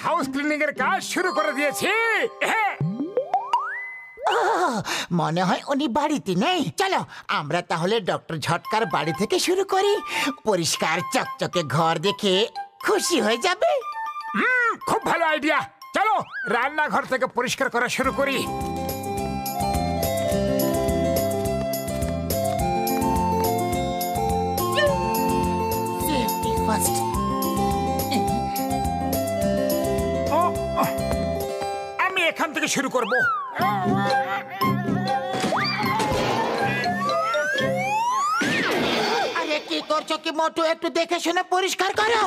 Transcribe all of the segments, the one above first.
House cleaning এর কাজ শুরু করে দিয়েছি। মনে হয় উনি বাড়িতে নেই। চলো আমরা তাহলে ডক্টর ঝটকার বাড়ি থেকে শুরু করি। পরিষ্কার চকচকে ঘর দেখে খুশি হয়ে যাবে। খুব ভালো আইডিয়া। চলো রান্নাঘর থেকে পরিষ্কার করা শুরু করি। Safety first. আমি এখান থেকে শুরু করব। আরে কি করছো কি মোটু? একটু দেখে শুনে পরিষ্কার করো।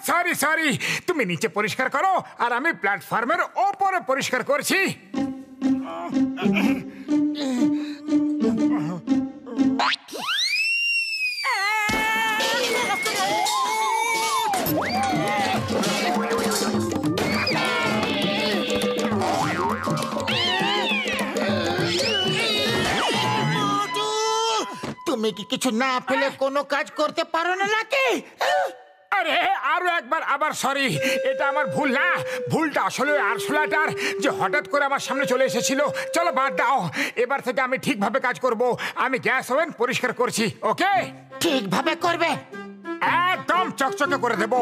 সরি সরি, তুমি নিচে পরিষ্কার করো আর আমি প্ল্যাটফর্মের ওপরে পরিষ্কার করছি। তুমি কি কিছু না পেলে কোনো কাজ করতে পারো না নাকি? আরে আরো একবার আবার সরি, এটা আমার ভুল না। ভুলটা আসলে আরশোলাটার, যে হঠাৎ করে আমার সামনে চলে এসেছিল। চলো বাদ দাও, এবার থেকে আমি ঠিকভাবে কাজ করব। আমি গ্যাস ওভেন পরিষ্কার করছি। ওকে, ঠিকভাবে করবে। একদম চকচকে করে দেবো।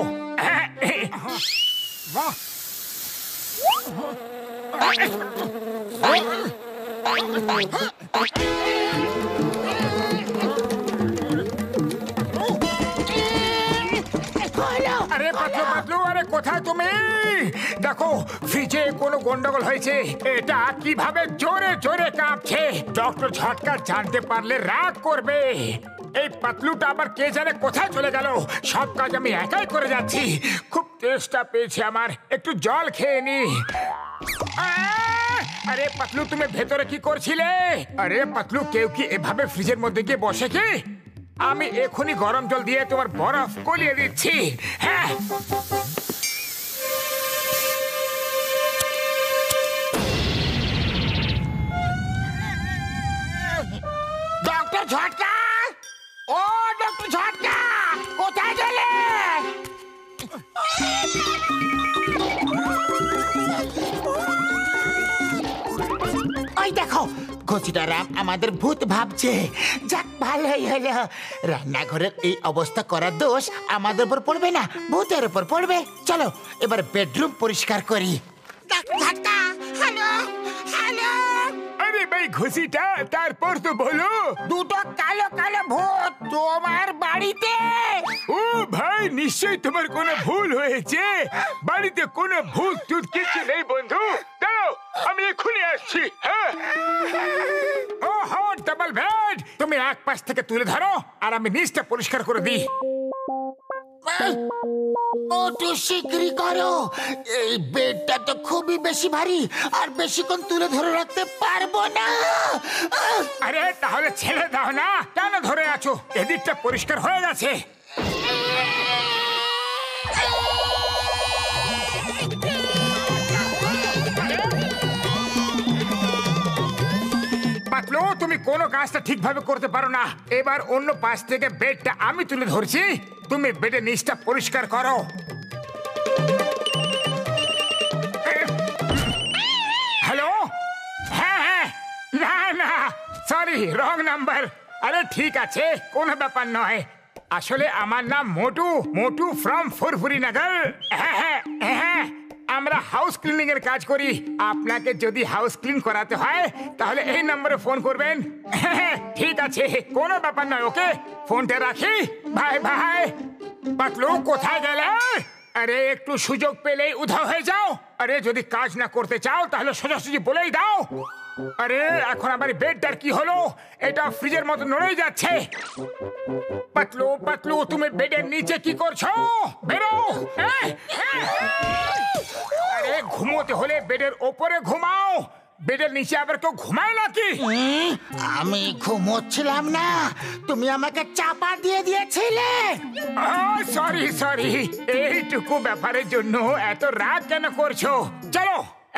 আরে পাতলু পাতলু, আরে কোথায় তুমি? দেখো ফ্রিজে কোনো গন্ডগোল হয়েছে। এটা কিভাবে জোরে জোরে কাঁপছে। ডক্টর ঝটকা জানতে পারলে রাগ করবে। এই পাতলুটা আবার কে জানে কোথায় চলে গেল। সব কাজ আমি একাই করে যাচ্ছি। খুব তেষ্টা পেয়েছে আমার, একটু জল খেয়ে নি। আরে পাতলু, তুমি ভেতরে কি করছিলে? আরে পাতলু, কেউ কি এভাবে ফ্রিজের মধ্যে গিয়ে বসে কি? আমি এখনই গরম জল দিয়ে তোমার বরফ গলিয়ে দিচ্ছি। হ্যাঁ, ডক্টর ঝটকা, ও ডক্টর ঝটকা, কোথায় গেলে? ওই দেখো, ঘসিটারাম আমাদের ভূত ভাবছে। যাক ভালোই হলো। রান্নাঘরের এই অবস্থা করার দোষ আমাদের উপর পড়বে না, ভূতের উপর পড়বে। চলো এবার বেডরুম পরিষ্কার করি। ডক্টর ঝটকা, হ্যালো হ্যালো। আরে ভাই ঘুষিটা, তারপর তো বলো। দুটো কালো কালো ভূত তোমার বাড়িতে। ও ভাই, নিশ্চয়ই তোমার কোনো ভুল হয়েছে। বাড়িতে কোনো ভূত টুত কিছু নেই বন্ধু। দাঁড়াও, আমি এক্ষুনি আসছি। হ্যাঁ, ওহো ডাবল বেড, তুমি এক পাশ থেকে তুলে ধরো আর আমি নিচটা পরিষ্কার করে দিই। একটু শিগগিরই করো, এই বেডটা তো খুবই বেশি ভারী আর বেশিক্ষণ তুলে ধরে রাখতে পারবো না। আরে তাহলে ছেড়ে দাও না, কেন ধরে আছো? এদিকটা পরিষ্কার হয়ে গেছে। পাতলু, তুমি কোনো কাজটা ঠিকভাবে করতে পারো না। এবার অন্য পাশ থেকে বেডটা আমি তুলে ধরছি, তুমি বেডের নিচটা পরিষ্কার করো। হ্যালো, হ্যাঁ হ্যাঁ, না না সরি, রং নাম্বার। আরে ঠিক আছে, কোনো ব্যাপার নয়। আসলে আমার নাম মোটু, মোটু ফ্রম ফুরফুরি নগর। হ্যাঁ হ্যাঁ হ্যাঁ, আমরা হাউস ক্লিনিং এর কাজ করি। আপনাকে যদি হাউস ক্লিন করাতে হয় তাহলে এই নম্বরে ফোন করবেন। ঠিক আছে, কোনো ব্যাপার নয়। ওকে, ফোনটা রাখি। Bye bye. পাতলু, কোথায় গেলে? আরে একটু সুযোগ পেলেই উধাও হয়ে যাও। আরে যদি কাজ না করতে চাও তাহলে সোজাসুজি বলেই দাও। আরে এখন আমার বেডটার কি হলো? এটা ফ্রিজের মতো নড়েই যাচ্ছে। পাতলু পাতলু, তুমি বেডের নিচে কি করছো? বেরো। আরে ঘুমোতে হলে বেডের ওপরে ঘুমাও, বেডের নিচে আবার কেউ ঘুমায় নাকি? আমি ঘুমোচ্ছিলাম না, তুমি আমাকে চাপা দিয়ে দিয়েছিলে। সরি সরি, এইটুকু ব্যাপারের জন্য এত রাগ কেন করছো? চলো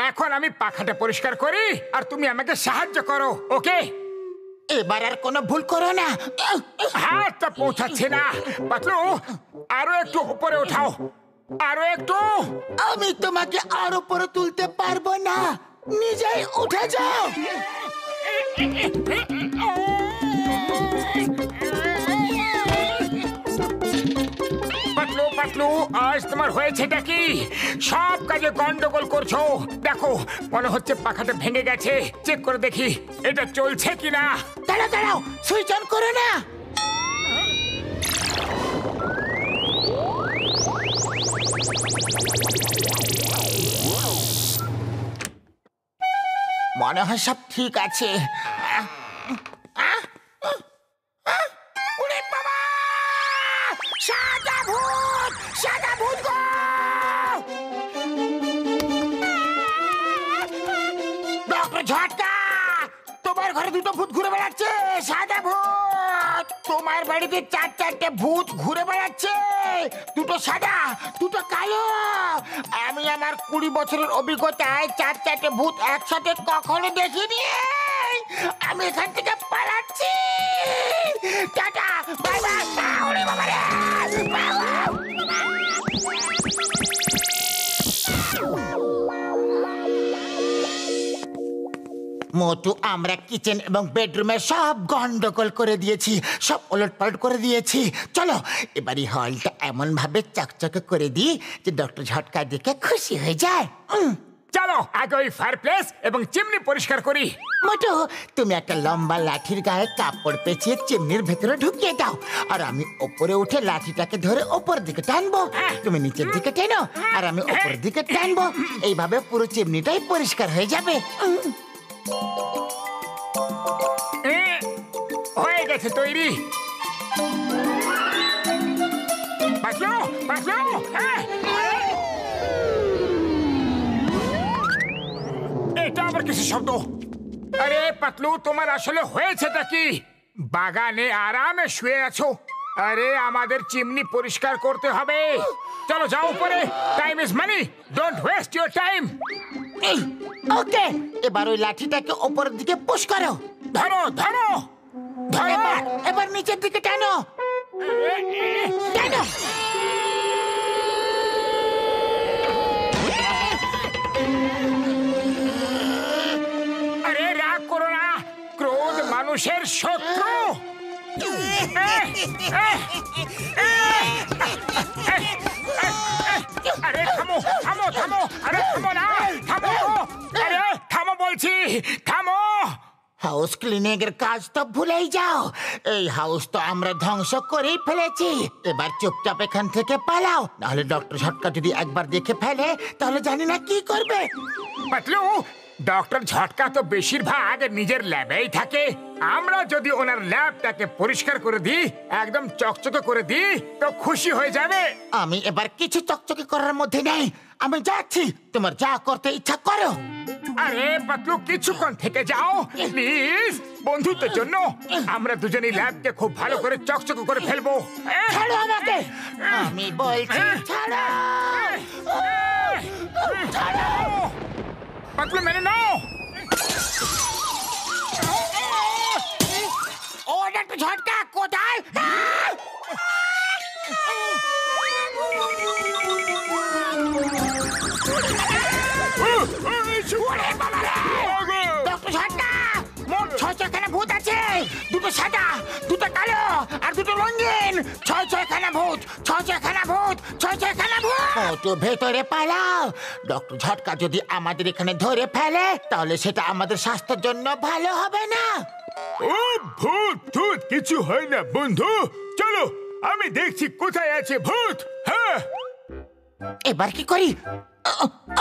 এখন আমি পাখাটা পরিষ্কার করি আর তুমি আমাকে সাহায্য করো। ওকে, এবার আর কোনো ভুল করো না। হাতটা পৌঁছাচ্ছে না। পাতলু, আরো একটু উপরে ওঠাও। আরো একটু। আমি তোমাকে আর উপরে তুলতে পারবো না, নিজেই উঠে যাও। পাতলু পাতলু, আজ তোমার হয়েছেটা কি? সব কাজে গন্ডগোল করছো। দেখো, মনে হচ্ছে পাখাটা ভেঙে গেছে। চেক করে দেখি এটা চলছে কিনা। দাঁড়াও দাঁড়াও, সুইচ অন করো না। মনে হয় সব ঠিক আছে। ওরে বাবা! সাদা ভূত! সাদা ভূত গো! ডক্টর ঝটকা, তোমার ঘরে দুটো ভূত ঘুরে বেড়াচ্ছে। সাদা ভূত! তোমার বাড়িতে চারটে ভূত ঘুরে বেড়াচ্ছে, দুটো সাদা, দুটো কালো। আমি আমার 20 বছরের অভিজ্ঞতায় চারটে ভূত একসাথে কখনো দেখিনি। আমি এখান থেকে পালাচ্ছি। Tata, bye bye. ওরে বাবা রে! মোটু, আমরা কিচেন এবং বেডরুমে সব গন্ডগোল করে দিয়েছি, সব ওলটপালট করে দিয়েছি। চলো এবার এই হলটা এমন ভাবে চকচকে করে দিই যে ডক্টর ঝটকা দেখে খুশি হয়ে যায়। চলো আগে ওই ফায়ারপ্লেস এবং চিমনি পরিষ্কার করি। মোটু, তুমি একটা লম্বা লাঠির গায়ে কাপড় পেঁচিয়ে চিমনির ভেতরে ঢুকিয়ে দাও, আর আমি ওপরে উঠে লাঠিটাকে ধরে ওপর দিকে টানবো। তুমি নিচের দিকে টেনো আর আমি ওপরের দিকে টানবো। এইভাবে পুরো চিমনিটাই পরিষ্কার হয়ে যাবে। হয়ে গেছে তৈরি। পাতলু পাতলু, এটা আবার কিছু শব্দ? আরে পাতলু, তোমার আসলে হয়েছেটা কি? বাগানে আরামে শুয়ে আছো। আরে আমাদের চিমনি পরিষ্কার করতে হবে। চলো যাও উপরে। Time is money, don't waste your time. Okay, এবার ওই লাঠিটাকে ওপরের দিকে পুশ করো। ধরো ধরো ধরো। এবার নিচের দিকে টানো টানো। আরে রাগ করো না, ক্রোধ মানুষের শত্রু। আরে থামো থামো থামো, আরে থামো না, থামো, আরে থামো বলছি, থামো। হাউস ক্লিনিং এর কাজ তো ভুলেই যাও। এই হাউস তো আমরা ধ্বংস করেই ফেলেছি। এবার চুপচাপ এখান থেকে পালাও, নাহলে ডক্টর ঝটকা যদি একবার দেখে ফেলে তাহলে জানি না কি করবে। পাতলু, ডক্টর ঝটকা তো বেশিরভাগ নিজের ল্যাবেই থাকে। আমরা যদি ওনার ল্যাবটাকে পরিষ্কার করে দিই, একদম চকচকে করে দিই, তো খুশি হয়ে যাবে। আমি এবার কিছু চকচকে করার মধ্যে নেই, আমি যাচ্ছি। তোমার যা করতে ইচ্ছা করো। আরে পাতলু, কিছুক্ষণ থেকে যাও প্লিজ। বন্ধুত্বের জন্য আমরা দুজনেই ল্যাবকে খুব ভালো করে চকচকে করে ফেলবো। ছাড়ো আমাকে, আমি বলছি ছাড়ো। ছাড়ো পাতলু, মেনে নাও। ও ডক্টর ঝটকা কোথায়? ডক্টর ঝটকা, মোট 6খানা ভূত আছে। দুটো সাদা, দুটো কালো আর দুটো রঙিন। 6খানা ভূত, 6খানা ভূত, 6খানা ভূত। তো ভেতরে পালাও। ডক্টর ঝটকা যদি আমাদের এখানে ধরে ফেলে তাহলে সেটা আমাদের স্বাস্থ্যের জন্য ভালো হবে না। ও ভূত ভূত কিছু হয় না বন্ধু, চলো আমি দেখছি কোথায় আছে ভূত। হ্যাঁ, এবার কি করি?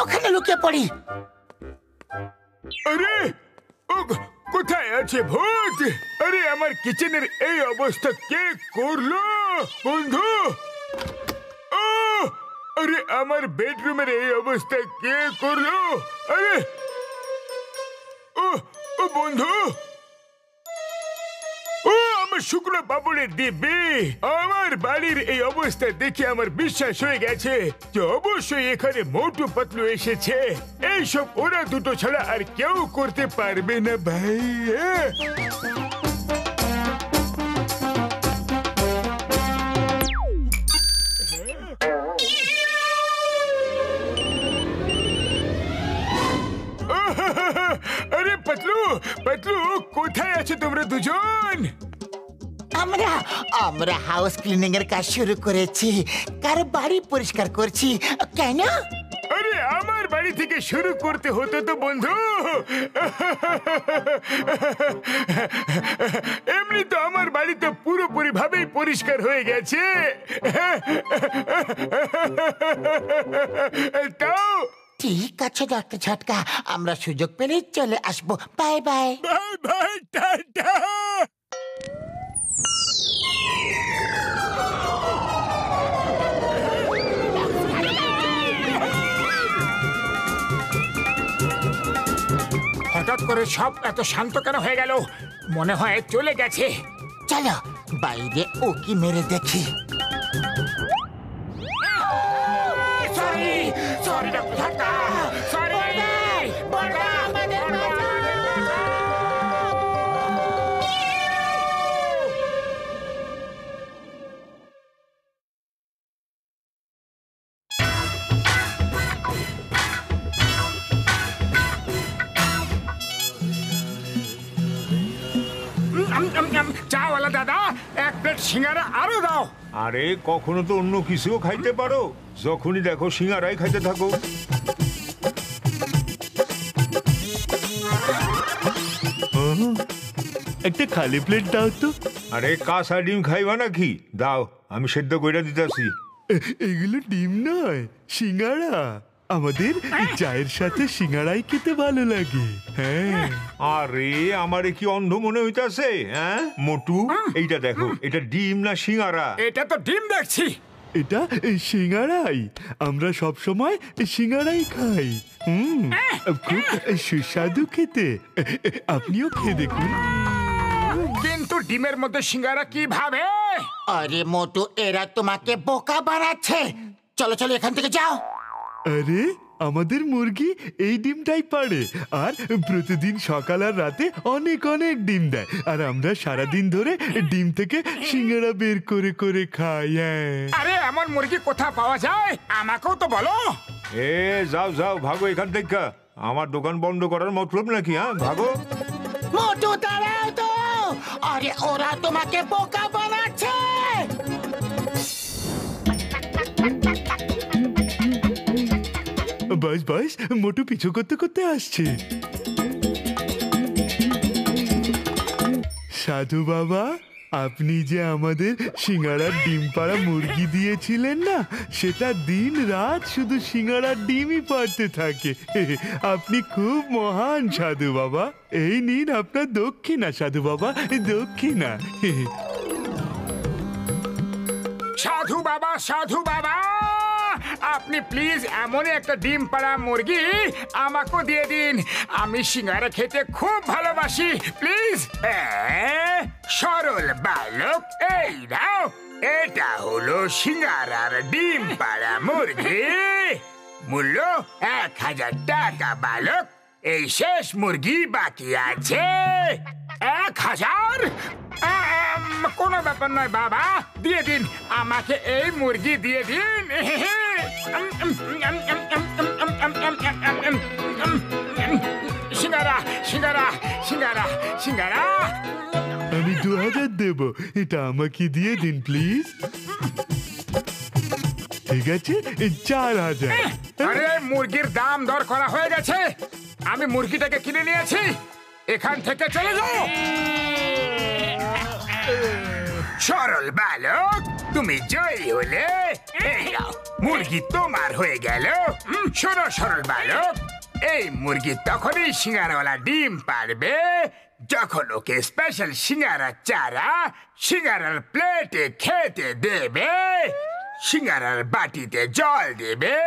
ওখানে লুকিয়ে পড়ি। আরে কোথায় আছে ভূত? আরে আমার কিচেনের এই অবস্থা কে করলো বন্ধু? ও আরে আমার বেডরুমের এই অবস্থা কে করলো? আরে ও ও বন্ধু, ও আমার শুকনো বাবুলের দিব্যি। আমার বাড়ির এই অবস্থা দেখে আমার বিশ্বাস হয়ে গেছে যে অবশ্যই এখানে মোটু পাতলু এসেছে। এইসব ওরা দুটো ছাড়া আর কেউ করতে পারবে না ভাই। পাতলু পাতলু কোথায় আছো তোমরা দুজন? আমরা আমরা হাউস ক্লিনিং এর কাজ শুরু করেছি, কার বাড়ি পরিষ্কার করছি। কেন? আরে আমার বাড়ি থেকে শুরু করতে হতো তো বন্ধু। এমনি তো আমার বাড়িতে পুরোপুরি ভাবেই পরিষ্কার হয়ে গেছে। তাও ঠিক আছে ডক্টর ঝটকা, আমরা সুযোগ পেলেই চলে আসবো। Bye bye. Bye bye, tata. হঠাৎ করে সব এত শান্ত কেন হয়ে গেল? মনে হয় চলে গেছে। চলো বাইরে উকি মেরে দেখি। Sorry sorry doctor Jhatka, sorry. চাওয়ালা দাদা, এক প্লেট সিঙ্গারা আরো দাও। আরে কখনো তো অন্য কিছুও খাইতে পারো, যখনই দেখো সিঙ্গারাই খাইতে থাকো। একটা খালি প্লেট দাও তো। আরে কাঁচা ডিম খাইবা নাকি? দাও, আমি সেদ্ধ কইরা দিতেছি। এগুলো ডিম নয়, সিঙ্গারা। আমাদের চায়ের সাথে সিঙ্গারাই খেতে ভালো লাগে। হ্যাঁ। আরে আমারে কি অন্ধ মনে হইতাছে? হ্যাঁ মোটু, এইটা দেখো, এটা ডিম না সিঙ্গারা? এটা তো ডিম দেখছি। এটা সিঙ্গারাই, আমরা সব সময় সিঙ্গারাই খাই। খুব সুস্বাদু খেতে, আপনিও খেয়ে দেখুন। কিন্তু ডিমের মধ্যে সিঙ্গারা কিভাবে? আরে মোটু, এরা তোমাকে বোকা বানাচ্ছে। চলো চলো এখান থেকে যাও। আরে আমাদের মুরগি এই ডিমটাই পারে, আর প্রতিদিন সকাল আর রাতে অনেক অনেক ডিম দেয়, আর আমরা সারাদিন ধরে ডিম থেকে সিঙ্গারা বের করে করে খাই। আরে এমন মুরগি কোথা পাওয়া যায়? আমাকেও তো বলো। এ যাও যাও, ভাগো এখান থেকে। আমার দোকান বন্ধ করার মতলব নাকি? হ্যাঁ ভাগো। মোটু দাঁড়াও তো, আরে ওরা তোমাকে বোকা বানাচ্ছে। বাস বাস, মোটু পিছু করতে করতে আসছে। সাধু বাবা, আপনি যে আমাদের সিঙ্গারার ডিম পাড়া মুরগি দিয়েছিলেন না, সেটা দিন রাত শুধু সিঙ্গারার ডিমই পাড়তে থাকে। আপনি খুব মহান সাধু বাবা। এই নিন আপনার দক্ষিণা সাধু বাবা, দক্ষিণা। সাধু বাবা, সাধু বাবা, আপনি প্লিজ এমনই একটা ডিম পাড়া মুরগি আমাকেও দিয়ে দিন। আমি সিঙ্গারা খেতে খুব ভালোবাসি, প্লিজ। সরল বালক, এই নাও, এটা হলো সিঙ্গারার ডিম পাড়া মুরগি। মূল্য 1000 টাকা বালক। এই শেষ মুরগি বাকি আছে। 1000? কোনো ব্যাপার নয় বাবা, দিয়ে দিন আমাকে এই মুরগি দিয়ে দিন। সিঙ্গারা সিঙ্গারা সিঙ্গারা সিঙ্গারা। আমি 2000 দেব, এটা আমাকে দিয়ে দিন প্লিজ। ঠিক আছে, 4000। আরে মুরগির দাম দর করা হয়ে গেছে, আমি মুরগিটাকে কিনে নিয়েছি। এখান থেকে চলে যাও। সরল বালক, তুমি জয়ী হলে। এই নাও, মুরগি তোমার হয়ে গেল। শোনো সরল বালক, এই মুরগি তখনই সিঙ্গারাওয়ালা ডিম পারবে যখন ওকে স্পেশাল সিঙ্গারা চারা সিঙ্গারার প্লেটে খেতে দেবে, সিঙ্গারার বাটিতে জল দেবে,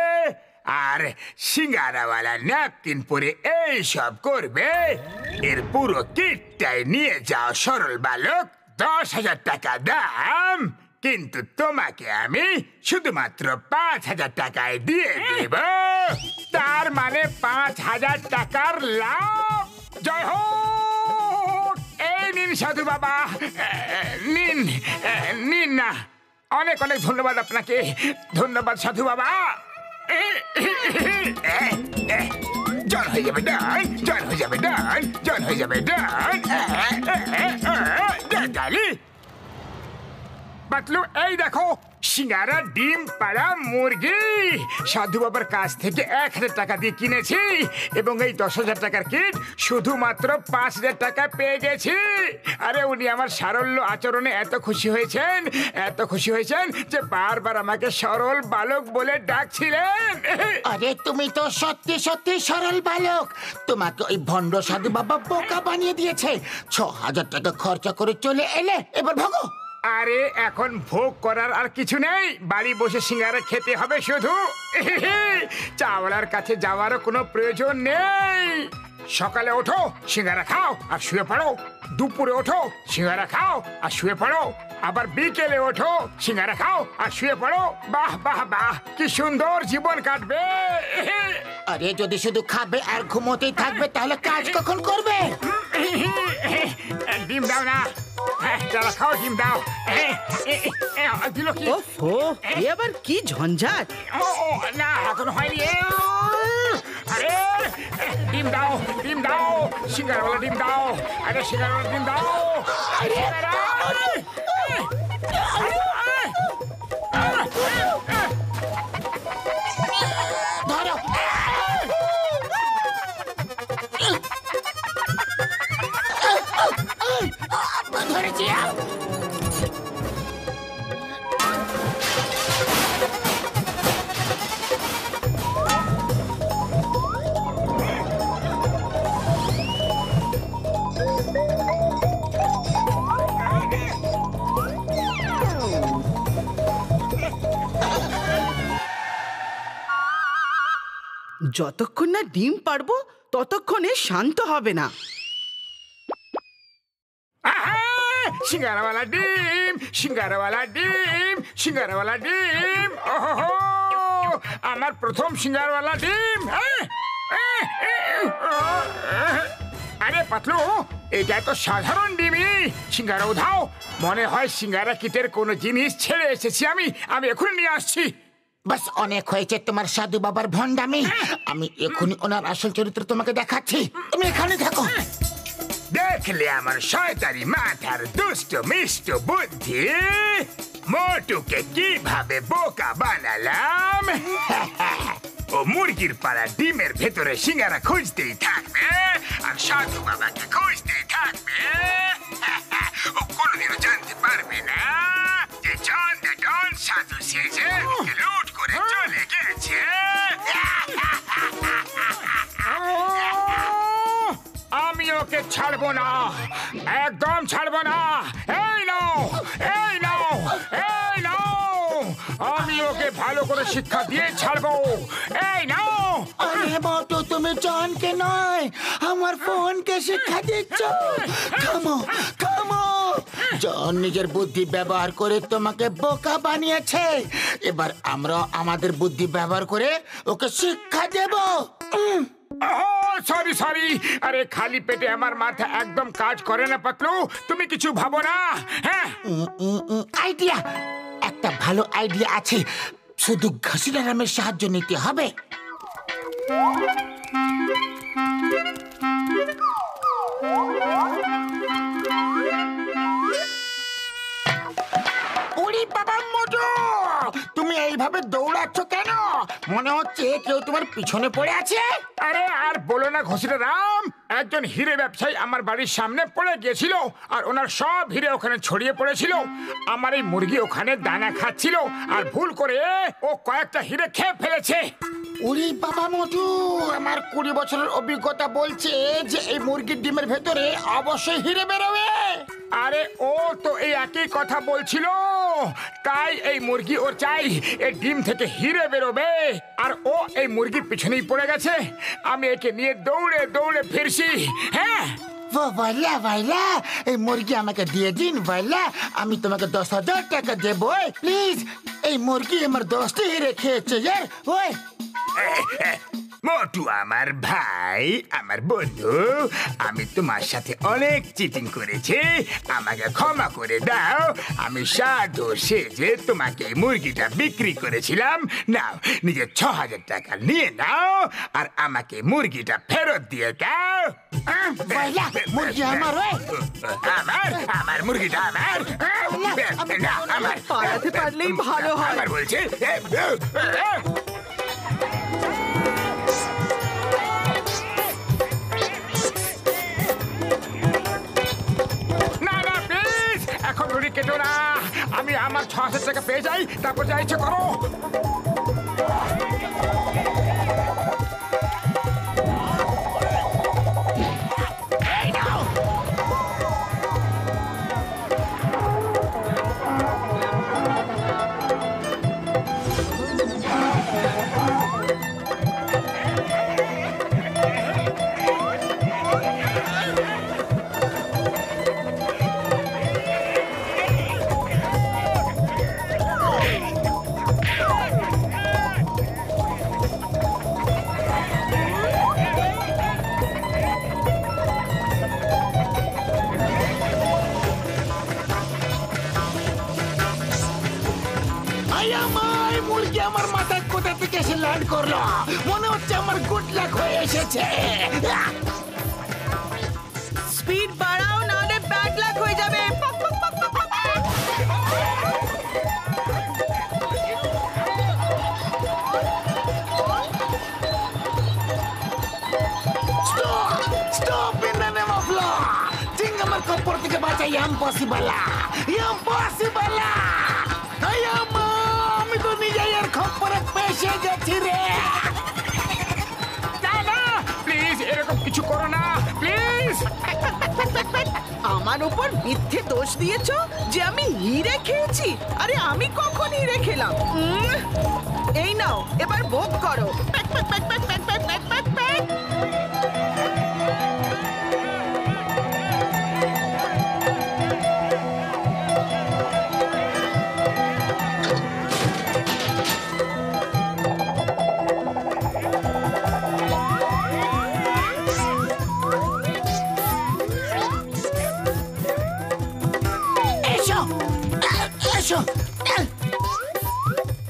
আর সিঙ্গারাওয়ালা ন্যাপকিন পরে এই সব করবে। এর পুরো কিটটাই নিয়ে যাও সরল বালক। 10,000 টাকা দাম, কিন্তু তোমাকে আমি শুধুমাত্র 5,000 টাকায় দিয়ে দেব। তার মানে 5,000 টাকার লাভ। জয় হোক। এই নিন সাধু বাবা, নিন নিন না। অনেক অনেক ধন্যবাদ আপনাকে। ধন্যবাদ সাধু বাবা। জয় হয়ে যাবে ডান, জল হয়ে যাবে ডান, জল হয়ে যাবে ডান। গালি পাতলু, এই দেখো সিঙ্গারা ডিম পাড়া মুরগি সাধু বাবার কাছ থেকে 1000 টাকা দিয়ে কিনেছি এবং এই 10,000 টাকার কিট শুধুমাত্র 5,000 টাকা পেয়ে গেছি। আরে উনি আমার সারল্য আচরণে এত খুশি হয়েছেন যে বারবার আমাকে সরল বালক বলে ডাকছিলেন। আরে তুমি তো সত্যি সত্যি সরল বালক। তোমাকে ওই ভণ্ড সাধু বাবা বোকা বানিয়ে দিয়েছে। 6,000 টাকা খরচা করে চলে এলে, এবার ভাগো। আরে এখন ভোগ করার আর কিছু নেই, বাড়ি বসে সিঙ্গারা খেতে হবে শুধু। চাওয়ালার কাছে যাওয়ারও কোনো প্রয়োজন নেই। সকালে ওঠো, সিঙ্গারা খাও আর শুয়ে পড়ো। দুপুরে ওঠো, সিঙ্গারা খাও আর শুয়ে পড়ো। আবার বিকেলে ওঠো, সিঙ্গারা খাও আর শুয়ে পড়ো। বাহ বাহ বাহ, কি সুন্দর জীবন কাটবে। আরে যদি শুধু খাবে আর ঘুমোতেই থাকবে তাহলে কাজ কখন করবে? ডিম দাও না, যারা খাও ডিম দাও। দিল কি? ওফো, এ আবার কি ঝঞ্ঝাট! ও না, এখন হয়নি। আরে ডিম দাও, ডিম দাও, সিঙ্গারাওয়ালা ডিম দাও। আরে সিঙ্গারাওয়ালা ডিম দাও। ধরো। ধরেছি। যতক্ষণ না ডিম পারবো ততক্ষণে শান্ত হবে না। সিঙ্গারাওয়ালা ডিম, সিঙ্গারাওয়ালা ডিম, সিঙ্গারাওয়ালা ডিম। ওহো, আমার প্রথম সিঙ্গারাওয়ালা ডিম। আরে পাতলু, এটা তো সাধারণ ডিমই। সিঙ্গারা উধাও, মনে হয় সিঙ্গারা কিটের কোনো জিনিস ছেড়ে এসেছি আমি এখনই নিয়ে আসছি। বাস, অনেক হয়েছে তোমার সাধু বাবার ভণ্ডামি। আমি এখনই ওনার আসল চরিত্র তোমাকে দেখাচ্ছি। তুমি এখানে থাকো। দেখলে আমার শয়তানি মাথার দুষ্ট মিষ্ট বুদ্ধি, মোটুকে কিভাবে বোকা বানালাম। ও মুরগির পাড়া ডিমের ভেতরে সিঙ্গারা খুঁজতেই থাকবে আর সাধু বাবাকে খুঁজতেই থাকবে। ও কোনোদিনও জানতে পারবে না যে জন দ্য ডন সাধু সেজে ওকে লুট করে চলে গেছে। আমি ওকে ছাড়বো না, একদম ছাড়বো না। এই নাও, এই নাও, এই নাও, আমি ওকে ভালো করে শিক্ষা দিয়ে ছাড়বো। এই নাও। আরে মোটু, তুমি জনকে নয় আমার ফোনকে শিক্ষা দিচ্ছ। থামো, থামো। জন নিজের বুদ্ধি ব্যবহার করে তোমাকে বোকা বানিয়েছে। এবার আমরা আমাদের বুদ্ধি ব্যবহার করে ওকে শিক্ষা দেব। সরি সরি, আরে খালি পেটে আমার মাথা একদম কাজ করে না পাতলু, তুমি কিছু ভাবো না। হ্যাঁ, আইডিয়া, একটা ভালো আইডিয়া আছে। শুধু ঘসিরামের সাহায্য নিতে হবে। ওরে বাবা মোটু, তুমি এইভাবে দৌড়াচ্ছ কেন? মনে হচ্ছে কেউ তোমার পিছনে পড়ে আছে। আরে আর বলো না ঘসিরাম, একজন হিরে ব্যবসায়ী আমার বাড়ির সামনে পড়ে গিয়েছিল আর ওনার সব হিরে ওখানে ছড়িয়ে পড়েছিল। আমার এই মুরগি ওখানে দানা খাচ্ছিল আর ভুল করে ও কয়েকটা হিরে খেয়ে ফেলেছে। ওরে বাবা মোটু, আমার 20 বছরের অভিজ্ঞতা বলছে যে এই মুরগির ডিমের ভেতরে অবশ্যই হিরে বেরোবে। আরে ও তো এই একই কথা বলছিল, তাই এই মুরগি ওর চাই এই ডিম থেকে হিরে বেরোবে আর ও এই মুরগির পিছনেই পড়ে গেছে। আমি একে নিয়ে দৌড়ে দৌড়ে ফিরছি। হ্যাঁ ভাইলা ভাইলা, এই মুরগি আমাকে দিয়ে দিন ভাইলা। আমি তোমাকে 10,000 টাকা দেবো। প্লিজ, এই মুরগি আমার 10টি হিরে খেয়েছে। ওই মোটু আমার ভাই, আমার বন্ধু, আমি তোমার সাথে অনেক চিটিং করেছি, আমাকে ক্ষমা করে দাও। আমি সাধু সেজে তোমাকে এই মুরগিটা বিক্রি করেছিলাম। নাও, নিজের 6,000 টাকা নিয়ে নাও আর আমাকে মুরগিটা ফেরত ফেরত দিয়ে দাও। পয়লা মুরগি আমার ওই আমার মুরগিটা আমার। না, আমার পালাতে পারলেই ভালো হয়। আমার বলছে। না না প্লিজ, এখন উড়ি কেটো না। আমি আমার 6,000 টাকা পেয়ে যাই, তারপর যা ইচ্ছে করো। মুরগি আমার মাথায় কোথা থেকে এসে ল্যান্ড করলো, মনে হচ্ছে আমার গুড লাক হয়ে এসেছে। স্পিড বাড়াও, নাহলে ব্যাড লাক হয়ে যাবে। Stop in the name of law. জিং আমার কপর থেকে বাঁচাই ইম্পসিবল, ইম্পসিবল। আমি তো নিজেই এর খপ্পরে পেশে গেছি রে। প্লিজ এরকম কিছু করো না, প্লিজ। আমার উপর মিথ্যে দোষ দিয়েছো যে আমি হিরে খেয়েছি। আরে আমি কখন হিরে খেলাম? এই নাও, এবার ভোগ করো। Pack, pack, pack, pack, pack, pack, pack, pack, pack.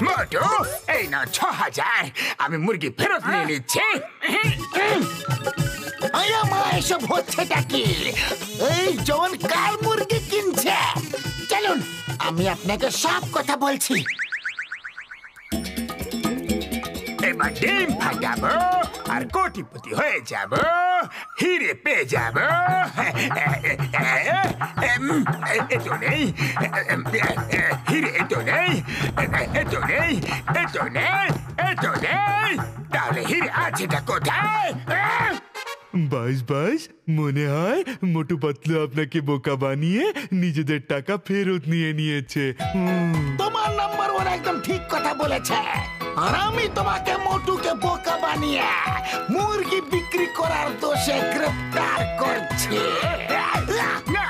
Motu, এই না 6,000। আমি মুরগি ফেরত নিয়ে নিচ্ছি। মা এসব হচ্ছেটা কি? এই জন কার মুরগি কিনছে? চলুন আমি আপনাকে সব কথা বলছি। এবার ডিম ফাটাবো আর কোটিপতি হয়ে যাব, হিরে পেয়ে যাব। এতো নেই, হিরে এতো নেই, এতো নেই, এতো নেই, এতো নেই। তাহলে হিরে আছেটা কোথায়? বাস মনে হয় মোটু পাতলু আপনাকে বোকা বানিয়ে নিজেদের টাকা ফেরত নিয়ে নিয়েছে। তোমার নাম্বার ওয়ান একদম ঠিক কথা বলেছে। আর আমি তোমাকে মোটুকে বোকা বানিয়ে মুরগি বিক্রি করার দোষে গ্রেফতার করছি। না,